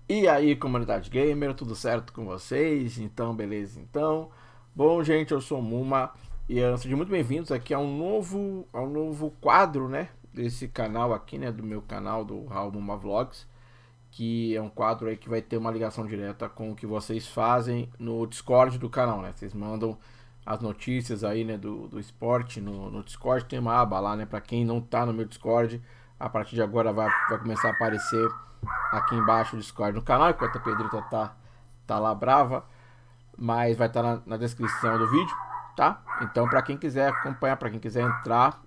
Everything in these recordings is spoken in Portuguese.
E aí, comunidade gamer, tudo certo com vocês? Então, beleza? Então, bom, gente, eu sou o Muma e sejam muito bem-vindos aqui a um novo quadro, né? Desse canal aqui, né? Do meu canal, do Raul Muma Vlogs, que é um quadro aí que vai ter uma ligação direta com o que vocês fazem no Discord do canal, né? Vocês mandam as notícias aí, né, do esporte no Discord, tem uma aba lá, né? Pra quem não tá no meu Discord, a partir de agora vai começar a aparecer aqui embaixo o Discord no canal, enquanto a Pedrita tá lá brava, mas vai estar na descrição do vídeo, tá? Então, para quem quiser acompanhar, para quem quiser entrar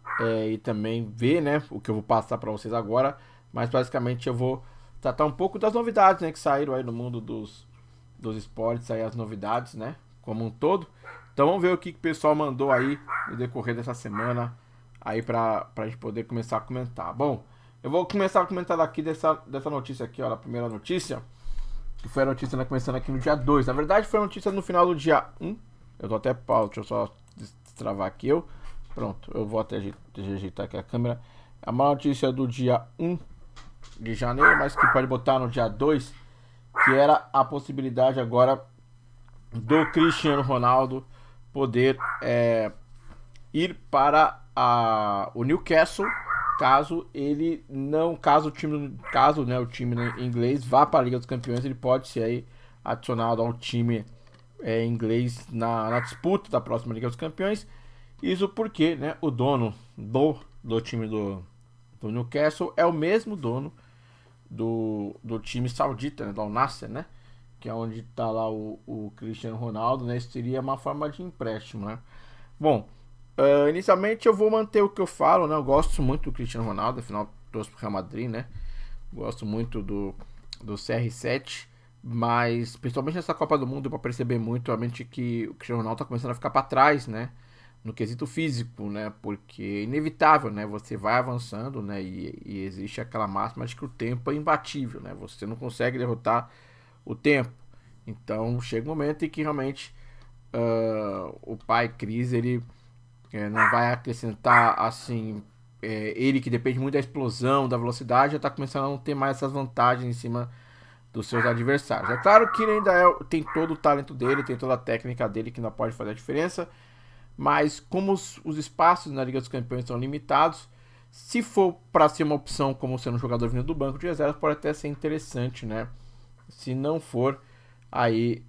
e também ver, né, o que eu vou passar para vocês agora, mas basicamente eu vou tratar um pouco das novidades, né, que saíram aí no mundo dos esportes, aí as novidades, né, como um todo. Então vamos ver o que o pessoal mandou aí no decorrer dessa semana aí pra gente poder começar a comentar. Bom, eu vou começar a comentar aqui dessa notícia aqui, ó, a primeira notícia, que foi a notícia, né, começando aqui no dia 2. Na verdade foi a notícia no final do dia 1. Eu tô até pausa, deixa eu só destravar aqui eu. Pronto, eu vou até ajeitar aqui a câmera. É uma notícia do dia 1 de janeiro, mas que pode botar no dia 2, que era a possibilidade agora do Cristiano Ronaldo poder ir para o Newcastle, caso né, o time inglês vá para a Liga dos Campeões, ele pode ser aí adicionado ao time inglês na disputa da próxima Liga dos Campeões. Isso porque, né, o dono do time do Newcastle é o mesmo dono do time saudita, né, do Al Nassr, né? Que é onde está lá o Cristiano Ronaldo, né? Isso seria uma forma de empréstimo, né? Bom, inicialmente eu vou manter o que eu falo, né? Eu gosto muito do Cristiano Ronaldo, afinal trouxe pro Real Madrid, né? Gosto muito do CR7, mas principalmente nessa Copa do Mundo deu pra perceber muito realmente que o Cristiano Ronaldo tá começando a ficar para trás, né? No quesito físico, né? Porque é inevitável, né? Você vai avançando, né? E existe aquela máxima de que o tempo é imbatível, né? Você não consegue derrotar o tempo. Então chega um momento em que realmente o pai Cris ele não vai acrescentar assim. Ele que depende muito da explosão, da velocidade, já está começando a não ter mais essas vantagens em cima dos seus adversários. É claro que ele ainda tem todo o talento dele, tem toda a técnica dele que ainda pode fazer a diferença, mas como os espaços na Liga dos Campeões são limitados, se for para ser uma opção como sendo um jogador vindo do banco de reservas, pode até ser interessante, né? Se não for, aí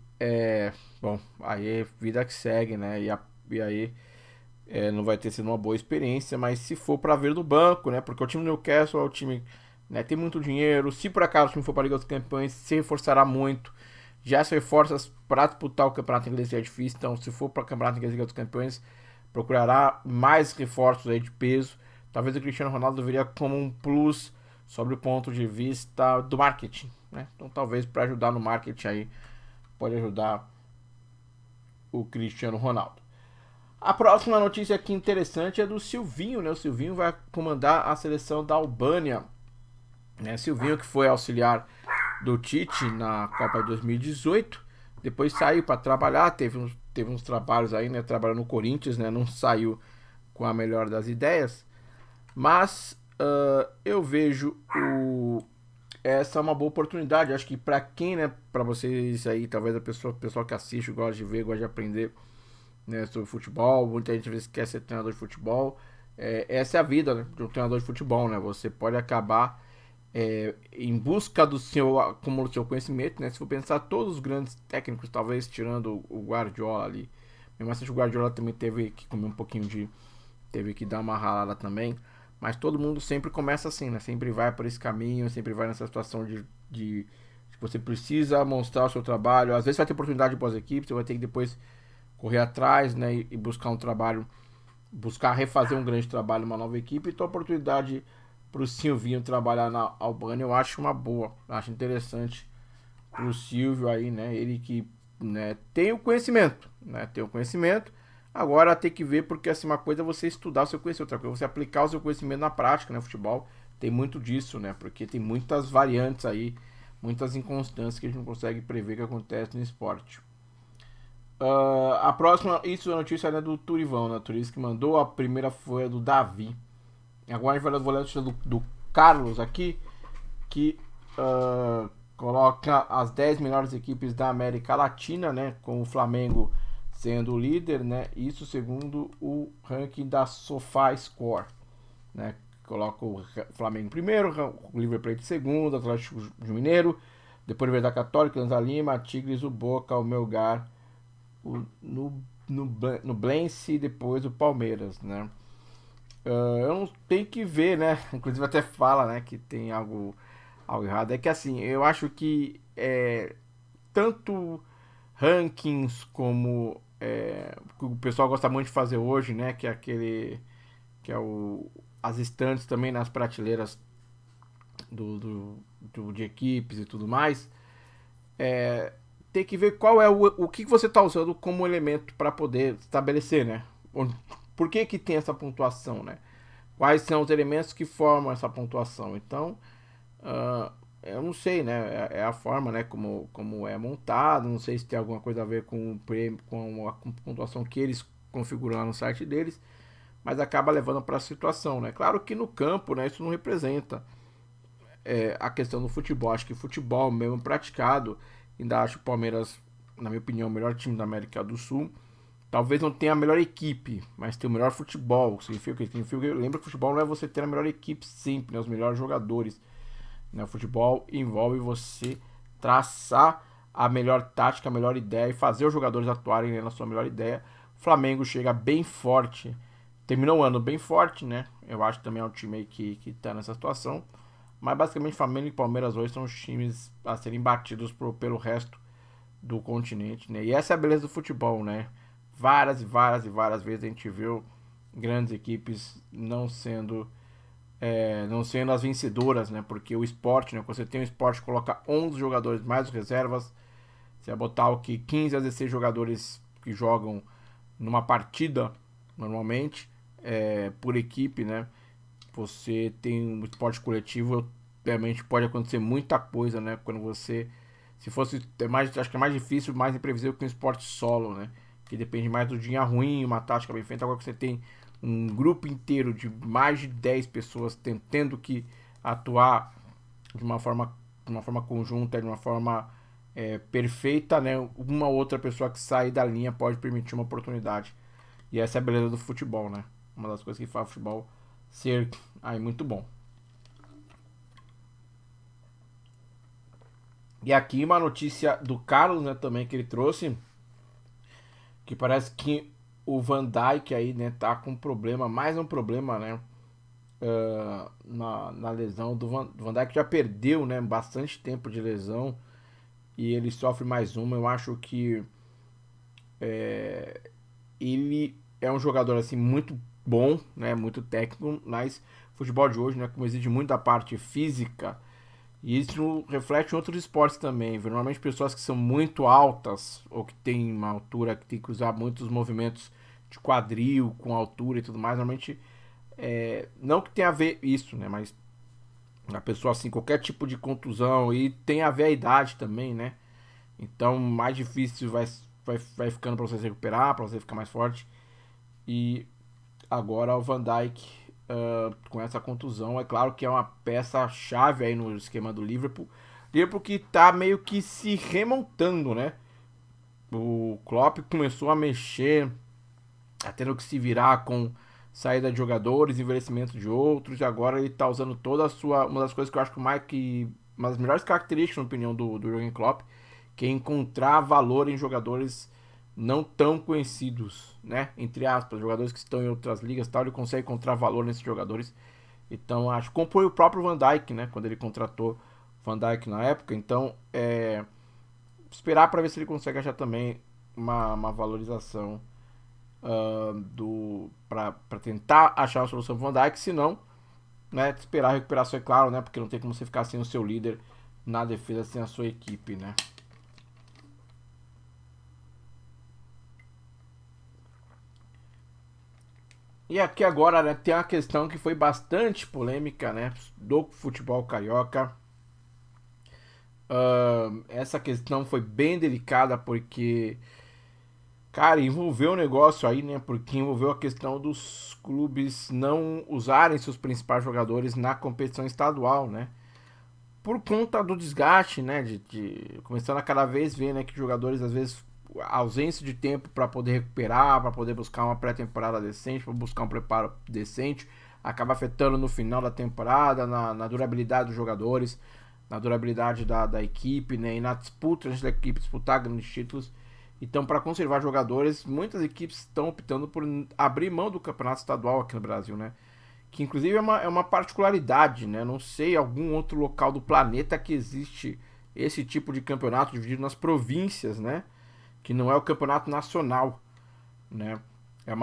bom, aí é vida que segue, né? E aí não vai ter sido uma boa experiência, mas se for para ver do banco, né? Porque o time do Newcastle é o time, né, tem muito dinheiro. Se por acaso o time for para a Liga dos Campeões, se reforçará muito. Já se reforça para disputar o campeonato inglês é difícil, então se for para o campeonato inglês Liga dos Campeões, procurará mais reforços aí de peso. Talvez o Cristiano Ronaldo viria como um plus sobre o ponto de vista do marketing, né? Então talvez para ajudar no marketing aí pode ajudar o Cristiano Ronaldo. A próxima notícia aqui interessante é do Silvinho, né? O Silvinho vai comandar a seleção da Albânia, né? Silvinho que foi auxiliar do Tite na Copa de 2018, depois saiu para trabalhar, teve uns trabalhos aí, né? Trabalhando no Corinthians, né? Não saiu com a melhor das ideias, mas eu vejo essa é uma boa oportunidade. Acho que para quem, né? Para vocês aí, talvez o pessoal que assiste, gosta de ver, gosta de aprender, né, sobre futebol. Muita gente às vezes quer ser treinador de futebol. Essa é a vida, né, de um treinador de futebol, né? Você pode acabar em busca do seu acúmulo do seu conhecimento, né? Se for pensar todos os grandes técnicos, talvez tirando o Guardiola ali, mesmo assim o Guardiola também teve que comer um pouquinho teve que dar uma ralada também, mas todo mundo sempre começa assim, né? Sempre vai por esse caminho, sempre vai nessa situação de você precisa mostrar o seu trabalho. Às vezes vai ter oportunidade de boas equipes, você vai ter que depois correr atrás, né, e buscar um trabalho, buscar refazer um grande trabalho, uma nova equipe. Então a oportunidade para o Silvinho trabalhar na Albânia eu acho uma boa, acho interessante para o Silvio aí, né, ele que, né, tem o conhecimento, né, tem o conhecimento. Agora tem que ver, porque assim, uma coisa é você estudar o seu conhecimento, outra coisa é você aplicar o seu conhecimento na prática, né? Futebol tem muito disso, né? Porque tem muitas variantes aí, muitas inconstâncias que a gente não consegue prever que acontece no esporte. A próxima, isso é a notícia, né, do Turivão, né? O Turista que mandou. A primeira foi a do Davi. Agora a gente vai ler a notícia do Carlos aqui, que coloca as 10 melhores equipes da América Latina, né? Com o Flamengo sendo o líder, né? Isso segundo o ranking da SofaScore, né? Coloca o Flamengo em primeiro, o River Plate em segundo, Atlético Mineiro, depois o Universidade Católica, Lanza Lima, Tigres, o Boca, o Melgar, no Blense e depois o Palmeiras, né? Eu não tenho que ver, né? Inclusive até fala, né, que tem algo errado. É que assim, eu acho que tanto rankings como que o pessoal gosta muito de fazer hoje, né? Que é aquele que é as estantes também nas prateleiras de equipes e tudo mais. Tem que ver qual é o que você está usando como elemento para poder estabelecer, né? Por que tem essa pontuação, né? Quais são os elementos que formam essa pontuação? Então, eu não sei, né? É a forma, né? Como é montado. Não sei se tem alguma coisa a ver com o prêmio, com a pontuação que eles configuram lá no site deles, mas acaba levando para a situação, né? Claro que no campo, né? Isso não representa a questão do futebol. Acho que futebol mesmo praticado, ainda acho o Palmeiras, na minha opinião, o melhor time da América do Sul. Talvez não tenha a melhor equipe, mas tem o melhor futebol. Significa que lembra que futebol não é você ter a melhor equipe sempre, né? Os melhores jogadores. Né? O futebol envolve você traçar a melhor tática, a melhor ideia e fazer os jogadores atuarem, né, na sua melhor ideia. O Flamengo chega bem forte, terminou o ano bem forte, né? Eu acho que também é um time aí que tá nessa situação. Mas basicamente Flamengo e Palmeiras hoje são os times a serem batidos pelo resto do continente, né? E essa é a beleza do futebol, né? Várias e várias e várias vezes a gente viu grandes equipes não sendo as vencedoras, né? Porque o esporte, né? Quando você tem um esporte, coloca 11 jogadores mais os reservas, você vai botar o que 15 a 16 jogadores que jogam numa partida normalmente por equipe, né? Você tem um esporte coletivo, realmente pode acontecer muita coisa, né? Quando você, se fosse acho que é mais difícil, mais imprevisível que um esporte solo, né? Que depende mais do dia ruim, uma tática bem feita. Agora que você tem um grupo inteiro de mais de 10 pessoas tentando que atuar de uma forma conjunta, de uma forma perfeita, né? Uma outra pessoa que sai da linha pode permitir uma oportunidade. E essa é a beleza do futebol, né? Uma das coisas que faz o futebol ser aí muito bom. E aqui uma notícia do Carlos, né, também que ele trouxe, que parece que o Van Dijk aí, né, tá com um problema, mais um problema, né, na lesão do Van Dijk já perdeu, né, bastante tempo de lesão e ele sofre mais uma. Eu acho que ele é um jogador assim muito bom, né, muito técnico, mas futebol de hoje, né, como exige muito da parte física, e isso reflete em outros esportes também. Normalmente pessoas que são muito altas ou que têm uma altura que tem que usar muitos movimentos de quadril com altura e tudo mais, normalmente não que tenha a ver isso, né, mas a pessoa assim qualquer tipo de contusão e tem a ver a idade também, né? Então mais difícil vai ficando para você se recuperar, para você ficar mais forte. E agora o Van Dijk com essa contusão, é claro que é uma peça-chave aí no esquema do Liverpool. Liverpool que tá meio que se remontando, né? O Klopp começou a mexer, tá tendo que se virar com saída de jogadores, envelhecimento de outros, e agora ele tá usando toda a sua. Uma das coisas que eu acho uma das melhores características, na opinião do Jurgen Klopp, que é encontrar valor em jogadores não tão conhecidos, né? Entre aspas, jogadores que estão em outras ligas e tal, ele consegue encontrar valor nesses jogadores. Então, acho que comprou o próprio Van Dijk, né? Quando ele contratou Van Dijk na época. Então, esperar para ver se ele consegue achar também uma valorização para tentar achar uma solução pro Van Dijk, se não, né, esperar a recuperação, é claro, né, porque não tem como você ficar sem o seu líder na defesa, sem a sua equipe, né. E aqui agora, né, tem uma questão que foi bastante polêmica, né, do futebol carioca. Essa questão foi bem delicada porque, cara, envolveu o negócio aí, né? Porque envolveu a questão dos clubes não usarem seus principais jogadores na competição estadual, né? por conta do desgaste, né, começando a cada vez ver, né, que jogadores às vezes a ausência de tempo para poder recuperar, para poder buscar uma pré-temporada decente, para buscar um preparo decente, acaba afetando no final da temporada, na durabilidade dos jogadores, na durabilidade da equipe, né, e na disputa da equipe disputar grandes títulos. Então, para conservar jogadores, muitas equipes estão optando por abrir mão do campeonato estadual aqui no Brasil, né? Que inclusive é uma particularidade, né? Não sei algum outro local do planeta que existe esse tipo de campeonato dividido nas províncias, né? Que não é o campeonato nacional, né? É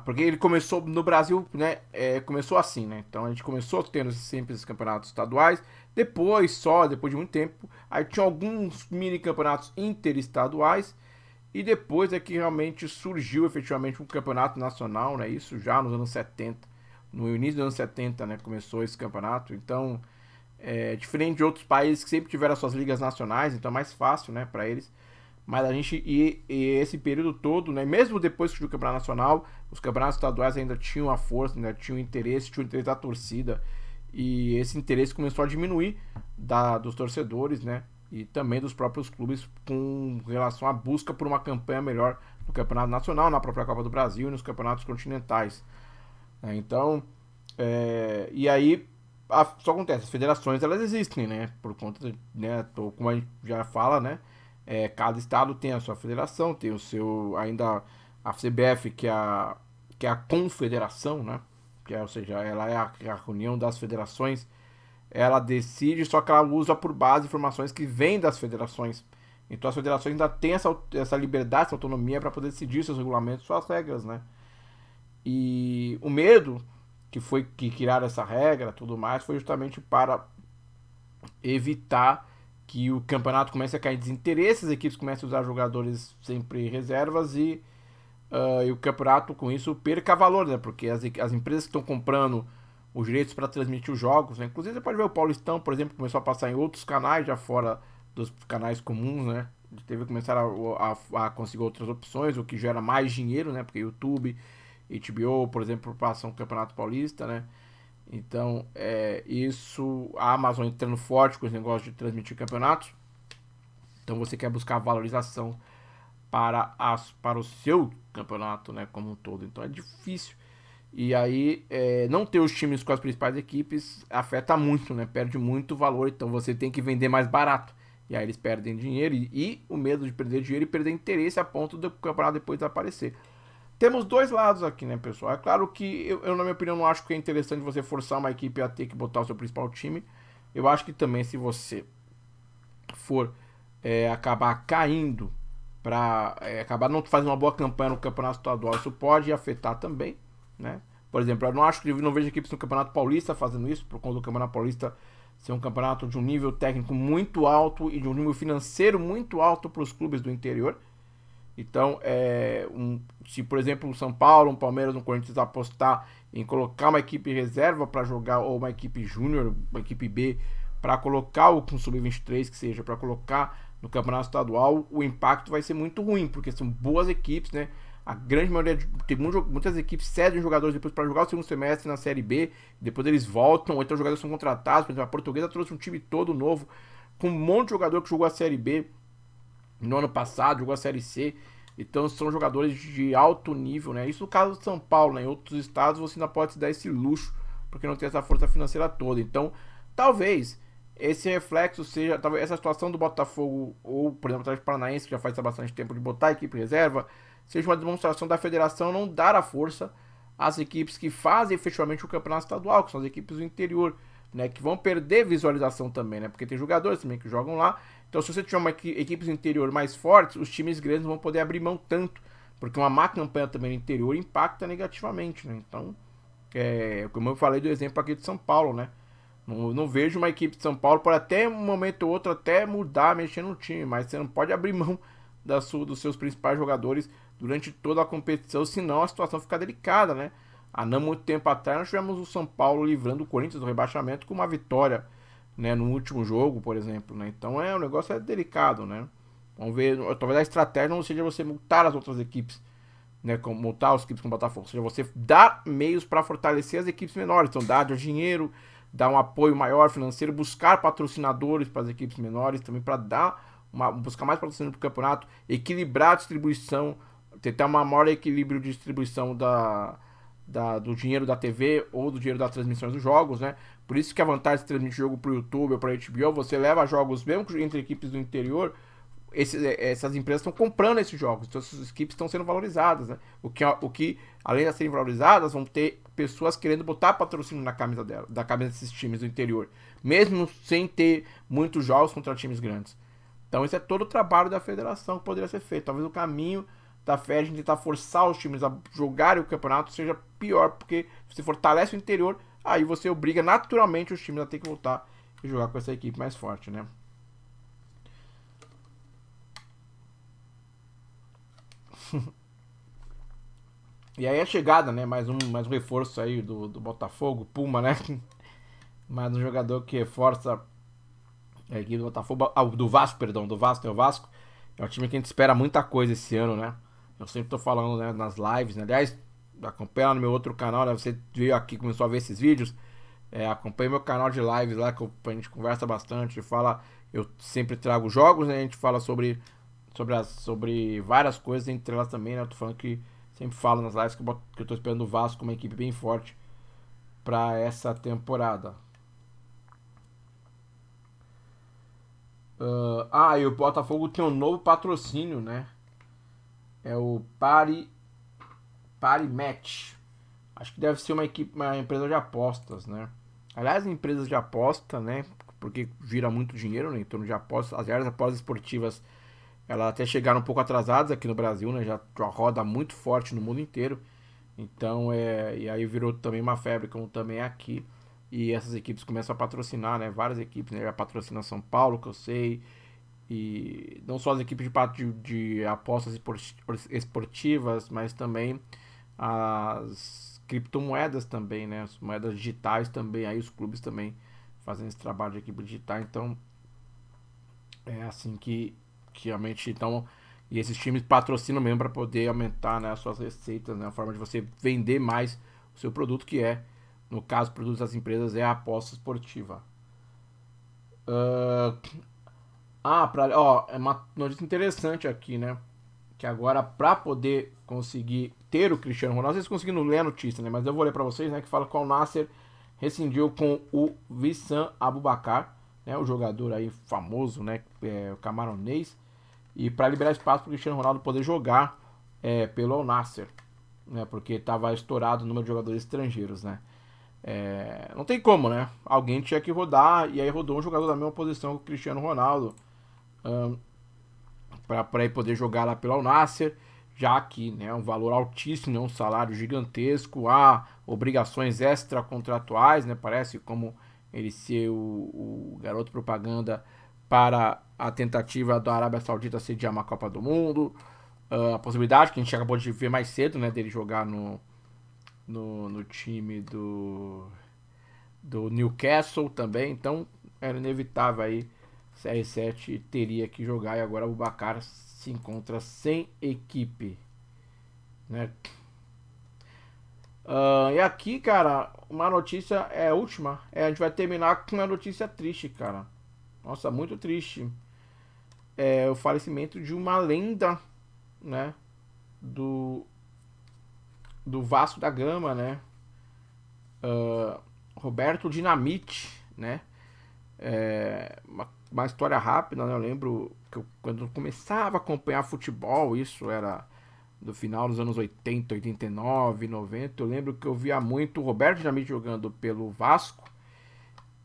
porque ele começou no Brasil, né? Começou assim, né? Então a gente começou tendo sempre esses campeonatos estaduais. Depois de muito tempo, aí tinha alguns mini campeonatos interestaduais. E depois é que realmente surgiu efetivamente um campeonato nacional, né? Isso já nos anos 70. No início dos anos 70, né? Começou esse campeonato. Então, diferente de outros países que sempre tiveram suas ligas nacionais, então é mais fácil, né, para eles. Mas a gente, e esse período todo, né, mesmo depois que surgiu o campeonato nacional, os campeonatos estaduais ainda tinham a força, ainda tinham o interesse da torcida. E esse interesse começou a diminuir dos torcedores, né? E também dos próprios clubes com relação à busca por uma campanha melhor no campeonato nacional, na própria Copa do Brasil e nos campeonatos continentais. Então, e aí só acontece, as federações elas existem, né? Por conta, né? Como a gente já fala, né? Cada estado tem a sua federação, tem o seu ainda a CBF que é a confederação, né? Ou seja, ela é a união das federações. Ela decide, só que ela usa por base informações que vêm das federações. Então as federações ainda têm essa liberdade, essa autonomia para poder decidir seus regulamentos, suas regras, né? E o medo que criaram essa regra, tudo mais, foi justamente para evitar que o campeonato comece a cair em desinteresse, as equipes comecem a usar jogadores sempre reservas e o campeonato com isso perca valor, né? Porque as empresas que estão comprando os direitos para transmitir os jogos, né? Inclusive você pode ver o Paulistão, por exemplo, começou a passar em outros canais já fora dos canais comuns, né? Teve que começar a conseguir outras opções, o que gera mais dinheiro, né? Porque YouTube, HBO, por exemplo, passam o Campeonato Paulista, né? Então, isso, a Amazon entrando forte com esse negócio de transmitir campeonatos. Então você quer buscar valorização para o seu campeonato, né, como um todo. Então é difícil. E aí, não ter os times com as principais equipes afeta muito, né? Perde muito valor. Então você tem que vender mais barato. E aí eles perdem dinheiro e o medo de perder dinheiro e perder interesse a ponto do campeonato depois desaparecer. Temos dois lados aqui, né, pessoal? É claro que eu, na minha opinião, não acho que é interessante você forçar uma equipe a ter que botar o seu principal time. Eu acho que também, se você for acabar caindo para acabar não fazendo uma boa campanha no campeonato estadual, isso pode afetar também, né? Por exemplo, eu não vejo equipes no Campeonato Paulista fazendo isso, por conta do Campeonato Paulista ser um campeonato de um nível técnico muito alto e de um nível financeiro muito alto para os clubes do interior. Então, se por exemplo o São Paulo, um Palmeiras, um Corinthians apostar em colocar uma equipe reserva para jogar, ou uma equipe júnior, uma equipe B, para colocar o sub-23, que seja, para colocar no campeonato estadual, o impacto vai ser muito ruim, porque são boas equipes, né? A grande maioria, tem muitas equipes cedem jogadores depois para jogar o segundo semestre na Série B, depois eles voltam, ou então os jogadores são contratados. Por exemplo, a Portuguesa trouxe um time todo novo, com um monte de jogador que jogou a Série B no ano passado, jogou a Série C. Então são jogadores de alto nível, né? Isso no caso de São Paulo, né? Em outros estados você ainda pode se dar esse luxo, porque não tem essa força financeira toda. Então, talvez esse reflexo seja, talvez essa situação do Botafogo, ou por exemplo, o Atlético Paranaense, que já faz bastante tempo de botar a equipe reserva, seja uma demonstração da federação não dar a força às equipes que fazem efetivamente o campeonato estadual, que são as equipes do interior, né? Que vão perder visualização também, né? Porque tem jogadores também que jogam lá. Então, se você tiver equipes do interior mais fortes, os times grandes não vão poder abrir mão tanto, porque uma má campanha também no interior impacta negativamente, né? Então, como eu falei do exemplo aqui de São Paulo, né? Não vejo uma equipe de São Paulo, por até um momento ou outro, até mudar, mexer no time, mas você não pode abrir mão dos seus principais jogadores durante toda a competição, senão a situação fica delicada, né? Há não muito tempo atrás, nós tivemos o São Paulo livrando o Corinthians do rebaixamento com uma vitória, né, no último jogo, por exemplo, né? Então o negócio é delicado, né? Vamos ver, talvez a estratégia não seja você multar as outras equipes, né, como multar as equipes com o Botafogo, seja você dar meios para fortalecer as equipes menores, então dar dinheiro, dar um apoio maior financeiro, buscar patrocinadores para as equipes menores, também para buscar mais patrocínio para o campeonato, equilibrar a distribuição, tentar um maior equilíbrio de distribuição do dinheiro da TV ou do dinheiro das transmissões dos jogos, né? Por isso que a vantagem de transmitir jogo para o YouTube ou para a HBO, você leva jogos mesmo entre equipes do interior, essas empresas estão comprando esses jogos, então essas equipes estão sendo valorizadas, né? O que, além de serem valorizadas, vão ter pessoas querendo botar patrocínio na camisa da camisa desses times do interior, mesmo sem ter muitos jogos contra times grandes. Então esse é todo o trabalho da federação que poderia ser feito. Talvez o caminho da FED tentar forçar os times a jogarem o campeonato seja pior, porque se você fortalece o interior, aí você obriga naturalmente os times a ter que voltar e jogar com essa equipe mais forte, né? E aí a chegada, né? Mais um reforço aí do Botafogo, Puma, né? Mais um jogador que reforça a equipe do Botafogo. Do Vasco, perdão. Do Vasco, tem o Vasco. É um time que a gente espera muita coisa esse ano, né? Eu sempre tô falando, né, nas lives, né? Aliás, acompanha no meu outro canal, né? Você veio aqui, começou a ver esses vídeos. Acompanha meu canal de lives lá, que a gente conversa bastante, fala. Eu sempre trago jogos, né? A gente fala sobre várias coisas, entre elas também, né? Eu tô falando que sempre falo nas lives que eu tô esperando o Vasco uma equipe bem forte para essa temporada. E o Botafogo tem um novo patrocínio, né? É o Parimatch. Acho que deve ser uma empresa de apostas, né? Aliás, empresas de aposta, né? Porque gira muito dinheiro, né, em torno de apostas. As apostas esportivas, elas até chegaram um pouco atrasadas aqui no Brasil, né? Já roda muito forte no mundo inteiro. Então, e aí virou também uma febre, como também é aqui. E essas equipes começam a patrocinar, né? Várias equipes, né? Já patrocinam São Paulo, que eu sei. E não só as equipes de apostas esportivas, mas também as criptomoedas também, né? As moedas digitais também. Aí os clubes também fazem esse trabalho de equipe digital. Então, é assim que realmente, então, e esses times patrocinam mesmo para poder aumentar, né, as suas receitas, né, a forma de você vender mais o seu produto, que é, no caso, produtos das empresas, é a aposta esportiva. É uma notícia interessante aqui, né, que agora para poder conseguir ter o Cristiano Ronaldo, vocês conseguiram ler a notícia, né, mas eu vou ler para vocês, né, que fala que o Al Nassr rescindiu com o Wissam Aboubakar, né, o jogador aí famoso, né, o camaronês, e para liberar espaço para o Cristiano Ronaldo poder jogar pelo Al Nassr, né? Porque estava estourado o número de jogadores estrangeiros, né? Não tem como, né? Alguém tinha que rodar, e aí rodou um jogador da mesma posição que o Cristiano Ronaldo para ele poder jogar lá pelo Al Nassr, já que, né, um valor altíssimo, né, um salário gigantesco, há obrigações extracontratuais, né? Parece como ele ser o garoto propaganda para a tentativa da Arábia Saudita sediar uma Copa do Mundo, a possibilidade que a gente acabou de ver mais cedo, né, dele jogar no time do Newcastle também, então era inevitável aí, CR7 teria que jogar, e agora o Bacar se encontra sem equipe, né? E aqui, cara, uma notícia é a última, a gente vai terminar com uma notícia triste, cara. Nossa, muito triste. O falecimento de uma lenda, né, do Vasco da Gama, né, Roberto Dinamite, né, uma história rápida, né, eu lembro que quando eu começava a acompanhar futebol, isso era do final dos anos 80, 89, 90, eu lembro que eu via muito o Roberto Dinamite jogando pelo Vasco,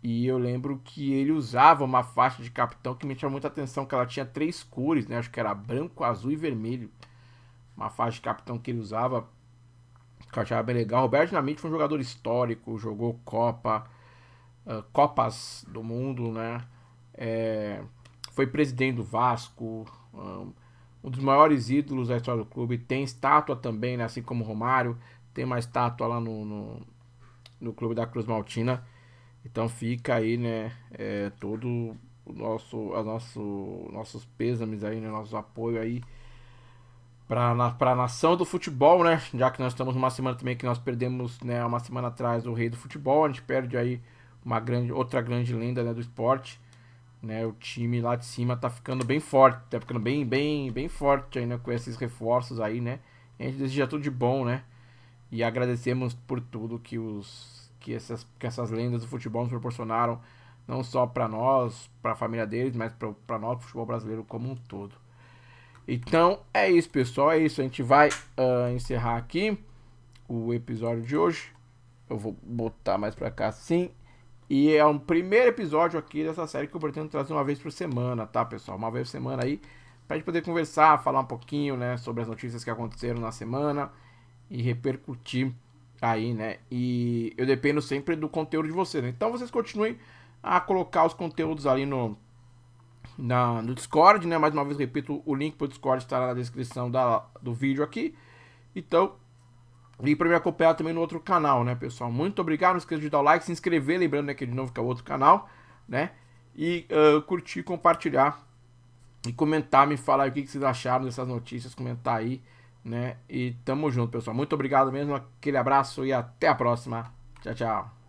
e eu lembro que ele usava uma faixa de capitão que me chamou muita atenção, que ela tinha 3 cores, né, acho que era branco, azul e vermelho, uma faixa de capitão que ele usava, que eu achava bem legal. Roberto Dinamite foi um jogador histórico, jogou Copas do Mundo, né? Foi presidente do Vasco, um dos maiores ídolos da história do clube. Tem estátua também, né? Assim como o Romário, tem uma estátua lá no clube da Cruz Maltina. Então fica aí, né? Todo o nossos pêsames aí, né? Nosso apoio aí para a nação do futebol, né? Já que nós estamos numa semana também que nós perdemos, né, uma semana atrás o rei do futebol, a gente perde aí outra grande lenda, né, do esporte, né? O time lá de cima tá ficando bem forte, tá ficando bem forte aí, né, com esses reforços aí, né? A gente deseja tudo de bom, né? E agradecemos por tudo que essas lendas do futebol nos proporcionaram, não só para nós, para a família deles, mas para nós, o futebol brasileiro como um todo. Então é isso, pessoal, é isso. A gente vai encerrar aqui o episódio de hoje. Eu vou botar mais para cá assim. E é um primeiro episódio aqui dessa série que eu pretendo trazer uma vez por semana, tá, pessoal? Uma vez por semana aí, pra gente poder conversar, falar um pouquinho, né, sobre as notícias que aconteceram na semana e repercutir aí, né? E eu dependo sempre do conteúdo de vocês, né? Então vocês continuem a colocar os conteúdos ali no Discord, né? Mais uma vez, repito, o link pro Discord estará na descrição do vídeo aqui. Então, e para me acompanhar também no outro canal, né, pessoal? Muito obrigado, não esqueça de dar o like, se inscrever, lembrando, né, que de novo que é o outro canal, né? E curtir, compartilhar e comentar, me falar o que vocês acharam dessas notícias, comentar aí, né? E tamo junto, pessoal. Muito obrigado mesmo, aquele abraço e até a próxima. Tchau, tchau.